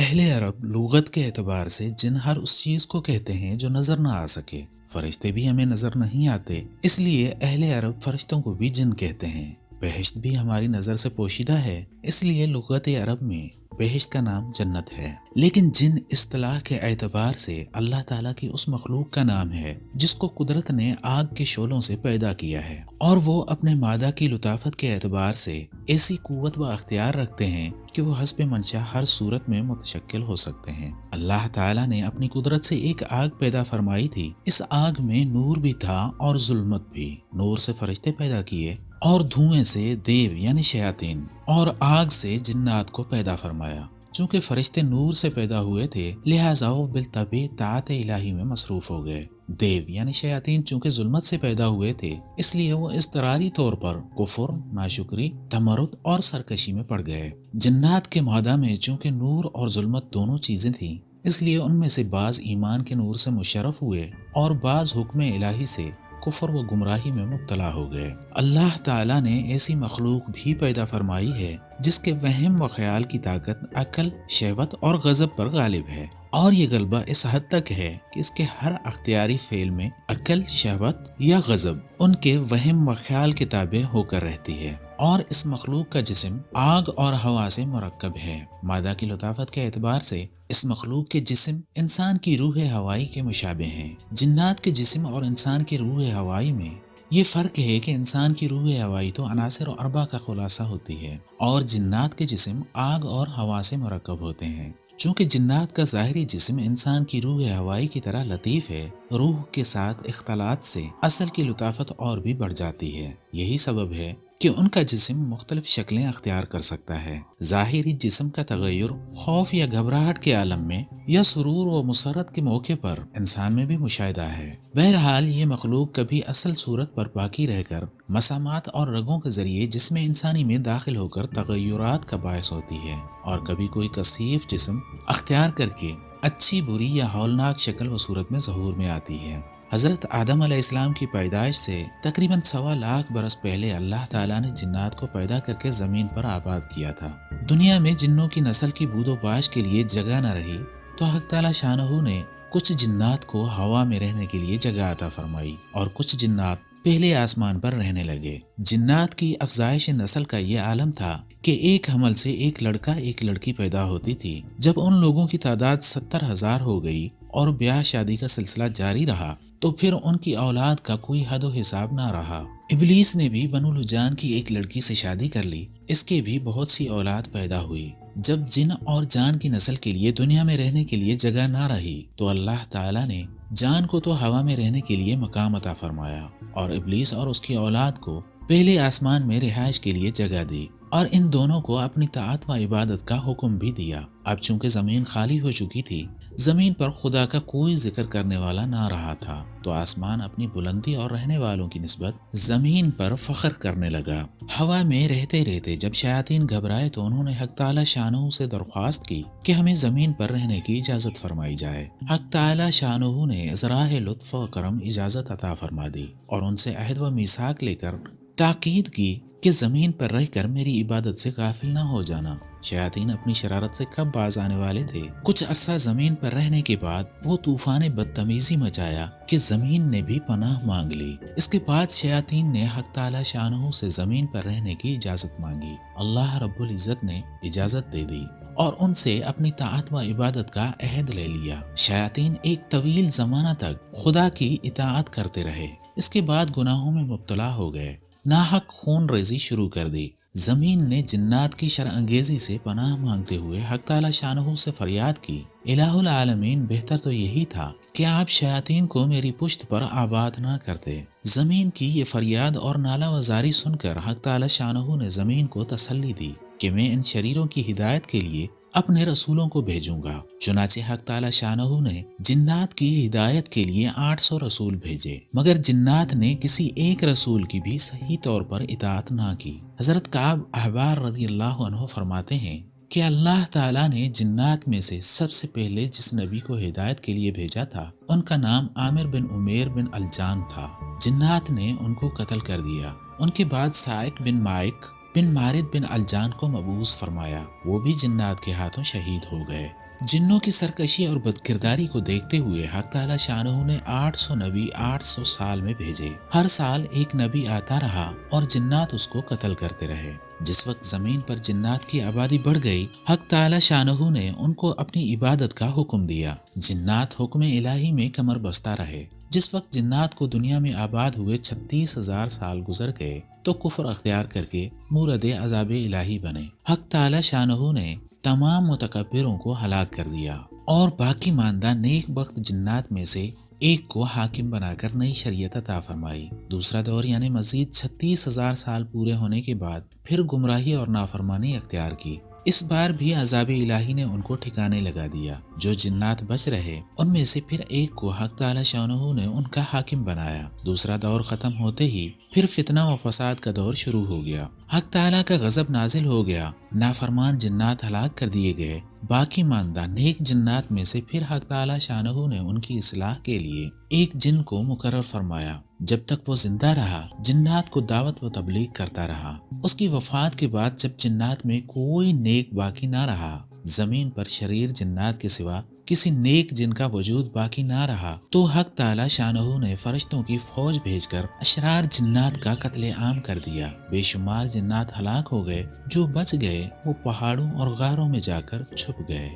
اہل عرب لغت کے اعتبار سے جن ہر اس چیز کو کہتے ہیں جو نظر نہ آ سکے۔ فرشتے بھی ہمیں نظر نہیں آتے، اس لیے اہل عرب فرشتوں کو بھی جن کہتے ہیں۔ بہشت بھی ہماری نظر سے پوشیدہ ہے، اس لیے لغت عرب میں بہشت کا نام جنت ہے۔ لیکن جن اصطلاح کے اعتبار سے اللہ تعالیٰ کی اس مخلوق کا نام ہے جس کو قدرت نے آگ کے شعلوں سے پیدا کیا ہے، اور وہ اپنے مادہ کی لطافت کے اعتبار سے ایسی قوت و اختیار رکھتے ہیں کہ وہ حسب منشا ہر صورت میں متشکل ہو سکتے ہیں۔ اللہ تعالیٰ نے اپنی قدرت سے ایک آگ پیدا فرمائی تھی۔ اس آگ میں نور بھی تھا اور ظلمت بھی۔ نور سے فرشتے پیدا کیے اور دھوئیں سے دیو یعنی شیاطین، اور آگ سے جنات کو پیدا فرمایا۔ چونکہ فرشتے نور سے پیدا ہوئے تھے لہٰذا وہ بالطبع طاعت الہی میں مصروف ہو گئے۔ دیو یعنی شیاطین چونکہ ظلمت سے پیدا ہوئے تھے اس لیے وہ اضطراری طور پر کفر، ناشکری، تمرد اور سرکشی میں پڑ گئے۔ جنات کے مادہ میں چونکہ نور اور ظلمت دونوں چیزیں تھیں اس لیے ان میں سے بعض ایمان کے نور سے مشرف ہوئے اور بعض حکم الہی سے کفر و گمراہی میں مبتلا ہو گئے۔ اللہ تعالیٰ نے ایسی مخلوق بھی پیدا فرمائی ہے جس کے وہم و خیال کی طاقت عقل، شہوت اور غضب پر غالب ہے، اور یہ غلبہ اس حد تک ہے کہ اس کے ہر اختیاری فعل میں عقل، شہوت یا غضب ان کے وہم و خیال کے تابع ہو کر رہتی ہے۔ اور اس مخلوق کا جسم آگ اور ہوا سے مرکب ہے۔ مادہ کی لطافت کے اعتبار سے اس مخلوق کے جسم انسان کی روح ہوائی کے مشابہ ہیں۔ جنات کے جسم اور انسان کی روح ہوائی میں یہ فرق ہے کہ انسان کی روح ہوائی تو عناصر و اربع کا خلاصہ ہوتی ہے اور جنات کے جسم آگ اور ہوا سے مرکب ہوتے ہیں۔ چونکہ جنات کا ظاہری جسم انسان کی روح ہوائی کی طرح لطیف ہے، روح کے ساتھ اختلاط سے اصل کی لطافت اور بھی بڑھ جاتی ہے۔ یہی سبب ہے کہ ان کا جسم مختلف شکلیں اختیار کر سکتا ہے۔ ظاہری جسم کا تغیر خوف یا گھبراہٹ کے عالم میں یا سرور و مسرت کے موقع پر انسان میں بھی مشاہدہ ہے۔ بہرحال یہ مخلوق کبھی اصل صورت پر باقی رہ کر مسامات اور رگوں کے ذریعے جسم انسانی میں داخل ہو کر تغیرات کا باعث ہوتی ہے، اور کبھی کوئی کثیف جسم اختیار کر کے اچھی، بری یا ہولناک شکل و صورت میں ظہور میں آتی ہے۔ حضرت آدم علیہ السلام کی پیدائش سے تقریباً 1.25 برس پہلے اللہ تعالیٰ نے جنات کو پیدا کر کے زمین پر آباد کیا تھا۔ دنیا میں جنوں کی نسل کی بود و باش کے لیے جگہ نہ رہی تو حق تعالیٰ شانہ نے کچھ جنات کو ہوا میں رہنے کے لیے جگہ عطا فرمائی اور کچھ جنات پہلے آسمان پر رہنے لگے۔ جنات کی افزائش نسل کا یہ عالم تھا کہ ایک حمل سے ایک لڑکا ایک لڑکی پیدا ہوتی تھی۔ جب ان لوگوں کی تعداد 70,000 ہو گئی اور بیاہ شادی کا سلسلہ جاری رہا تو پھر ان کی اولاد کا کوئی حد و حساب نہ رہا۔ ابلیس نے بھی بنو لجان کی ایک لڑکی سے شادی کر لی، اس کے بھی بہت سی اولاد پیدا ہوئی۔ جب جن اور جان کی نسل کے لیے دنیا میں رہنے کے لیے جگہ نہ رہی تو اللہ تعالیٰ نے جان کو تو ہوا میں رہنے کے لیے مقام عطا فرمایا اور ابلیس اور اس کی اولاد کو پہلے آسمان میں رہائش کے لیے جگہ دی، اور ان دونوں کو اپنی طاعت و عبادت کا حکم بھی دیا۔ اب چونکہ زمین خالی ہو چکی تھی، زمین پر خدا کا کوئی ذکر کرنے والا نہ رہا تھا، تو آسمان اپنی بلندی اور رہنے والوں کی نسبت زمین پر فخر کرنے لگا۔ ہوا میں رہتے رہتے جب شیاطین گھبرائے تو انہوں نے حق تعالیٰ شانہ سے درخواست کی کہ ہمیں زمین پر رہنے کی اجازت فرمائی جائے۔ حق تعالیٰ شانہ نے ازراہ لطف و کرم اجازت عطا فرما دی اور ان سے عہد و میثاق لے کر تاکید کی کہ زمین پر رہ کر میری عبادت سے غافل نہ ہو جانا۔ شیاطین اپنی شرارت سے کب باز آنے والے تھے؟ کچھ عرصہ زمین پر رہنے کے بعد وہ طوفان بدتمیزی مچایا کہ زمین نے بھی پناہ مانگ لی۔ اس کے بعد شیاطین نے حق تعالیٰ شانہ سے زمین پر رہنے کی اجازت مانگی۔ اللہ رب العزت نے اجازت دے دی اور ان سے اپنی طاعت و عبادت کا عہد لے لیا۔ شیاطین ایک طویل زمانہ تک خدا کی اطاعت کرتے رہے، اس کے بعد گناہوں میں مبتلا ہو گئے، ناحق خون ریزی شروع کر دی۔ زمین نے جنات کی شرانگیزی سے پناہ مانگتے ہوئے حق تعالیٰ شانہ سے فریاد کی، الہ العالمین، بہتر تو یہی تھا کہ آپ شیاطین کو میری پشت پر آباد نہ کرتے۔ زمین کی یہ فریاد اور نالہ وزاری سن کر حق تعالیٰ شانہ نے زمین کو تسلی دی کہ میں ان شریروں کی ہدایت کے لیے اپنے رسولوں کو بھیجوں گا۔ چنانچہ حق تعالیٰ شانہ نے جنات کی ہدایت کے لیے 800 رسول بھیجے، مگر جنات نے کسی ایک رسول کی بھی صحیح طور پر اطاعت نہ کی۔ حضرت کعب احبار رضی اللہ عنہ فرماتے ہیں کہ اللہ تعالیٰ نے جنات میں سے سب سے پہلے جس نبی کو ہدایت کے لیے بھیجا تھا ان کا نام عامر بن عمیر بن الجان تھا۔ جنات نے ان کو قتل کر دیا۔ ان کے بعد سائق بن مائک بن مارد بن الجان کو مبعوث فرمایا، وہ بھی جنات کے ہاتھوں شہید ہو گئے۔ جنوں کی سرکشی اور بدکرداری کو دیکھتے ہوئے حق تعالی شانہ نے 800 نبی 800 سال میں بھیجے۔ ہر سال ایک نبی آتا رہا اور جنات اس کو قتل کرتے رہے۔ جس وقت زمین پر جنات کی آبادی بڑھ گئی، حق تعالی شانہ نے ان کو اپنی عبادت کا حکم دیا۔ جنات حکم الہی میں کمر بستہ رہے۔ جس وقت جنات کو دنیا میں آباد ہوئے 36,000 سال گزر گئے تو کفر اختیار کر کے مورد عذاب الہی بنے۔ حق تعالی شانہ نے تمام متکبروں کو ہلاک کر دیا اور باقی ماندہ نیک بخت جنات میں سے ایک کو حاکم بنا کر نئی شریعت عطا فرمائی۔ دوسرا دور یعنی مزید 36,000 سال پورے ہونے کے بعد پھر گمراہی اور نافرمانی اختیار کی۔ اس بار بھی عذاب الہی نے ان کو ٹھکانے لگا دیا۔ جو جنات بچ رہے ان میں سے پھر ایک کو حق تعالی شانہ نے ان کا حاکم بنایا۔ دوسرا دور ختم ہوتے ہی پھر فتنہ و فساد کا دور شروع ہو گیا۔ حق تعالی کا غضب نازل ہو گیا، نافرمان جنات ہلاک کر دیے گئے۔ باقی ماندہ نیک جنات میں سے پھر حق تعالی شانہ نے ان کی اصلاح کے لیے ایک جن کو مقرر فرمایا۔ جب تک وہ زندہ رہا جنات کو دعوت و تبلیغ کرتا رہا۔ اس کی وفات کے بعد جب جنات میں کوئی نیک باقی نہ رہا، زمین پر شریر جنات کے سوا کسی نیک جن کا وجود باقی نہ رہا، تو حق تعالی شانہ نے فرشتوں کی فوج بھیج کر اشرار جنات کا قتل عام کر دیا۔ بے شمار جنات ہلاک ہو گئے۔ جو بچ گئے وہ پہاڑوں اور غاروں میں جا کر چھپ گئے۔